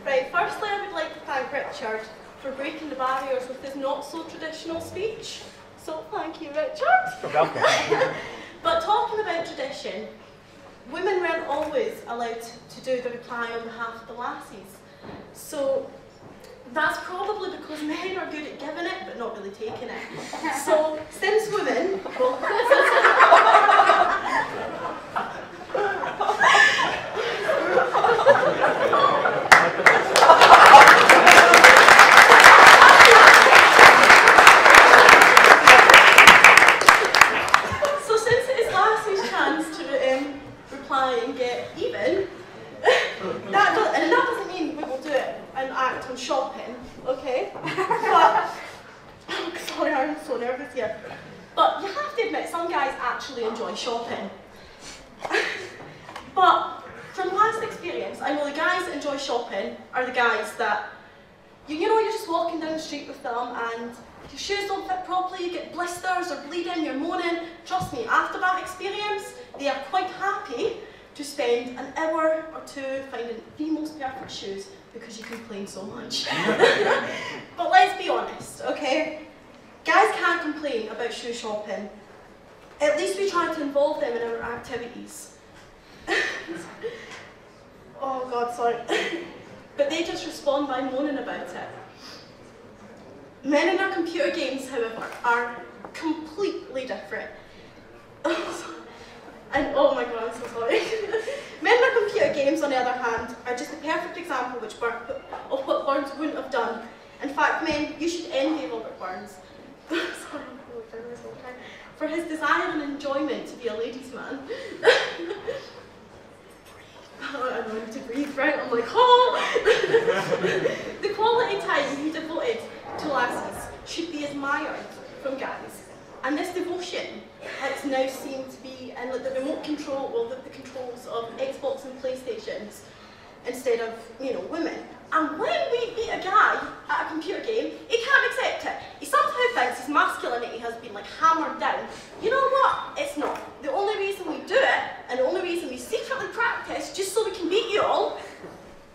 Right, firstly I would like to thank Richard for breaking the barriers with his not so traditional speech. So thank you, Richard. You're welcome. But talking about tradition, women weren't always allowed to do the reply on behalf of the lassies. So that's probably because men are good at giving it, but not really taking it. So since women, well, shopping, okay? But, sorry, I'm so nervous here. But you have to admit, some guys actually enjoy shopping. But from past experience, I know the guys that enjoy shopping are the guys that, you know, you're just walking down the street with them and your shoes don't fit properly, you get blisters or bleeding, you're moaning. Trust me, after that experience, they are quite happy to spend an hour or two finding the most perfect shoes because you complain so much. But let's be honest, okay? Guys can't complain about shoe shopping. At least we try to involve them in our activities. Oh God, sorry. But they just respond by moaning about it. Men in our computer games, however, are completely different. And oh my God, I'm so sorry. Men in our computer games, on the other hand, are just a perfect example of what Burns wouldn't have done. In fact, men, you should envy Robert Burns. Sorry, for his desire and enjoyment to be a ladies' man. I don't need to breathe, right? I'm like, oh! The quality time he devoted to lassies should be admired from guys. And this devotion has now seemed to be in the remote control, well, the controls of Xbox and PlayStations instead of, you know, women. And when we beat a guy at a computer game, he can't accept it. He somehow thinks his masculinity has been like hammered down. You know what? It's not. The only reason we do it, and the only reason we secretly practice just so we can beat you all,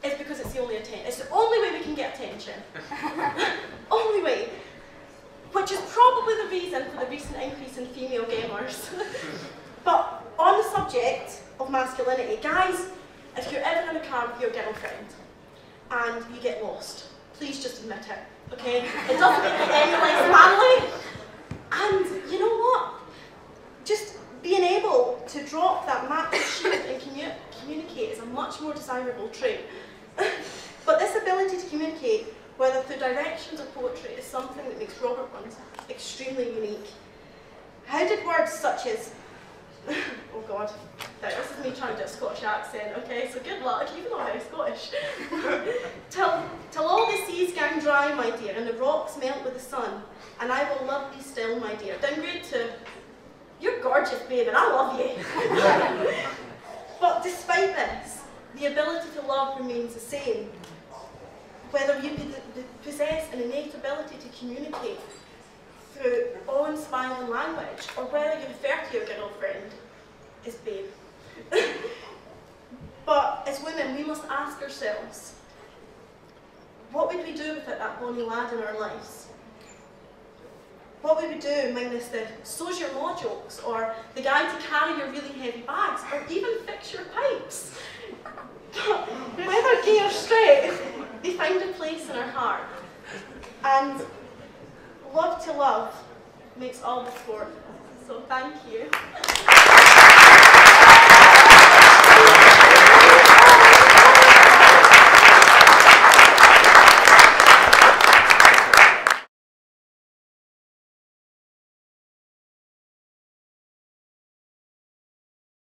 is because it's the only way we can get attention. Only way. Which is probably the reason for the recent increase in female gamers. But on the subject of masculinity, guys, if you're ever in a car with your girlfriend and you get lost, please just admit it, okay? It doesn't make it any less manly. And you know what? Just being able to drop that macro shield and communicate is a much more desirable trait. But this ability to communicate, whether through directions or poetry, is something that makes Robert Burns extremely unique. How did words such as, oh God, this is me trying to do a Scottish accent, okay, so good luck, even though I'm Scottish. Till all the seas gang dry, my dear, and the rocks melt with the sun, and I will love thee still, my dear. Downgrade to, you're gorgeous, babe, and I love you. But despite this, the ability to love remains the same. Whether you possess an innate ability to communicate through awe-inspiring language, or whether you refer to your girlfriend as babe. But as women, we must ask ourselves, what would we do without that bonny lad in our lives? What would we do minus the so's your law jokes, or the guy to carry your really heavy bags, or even fix your pipes? Whether gay or straight, they find a place in our heart. And love to love makes all the sport. So thank you.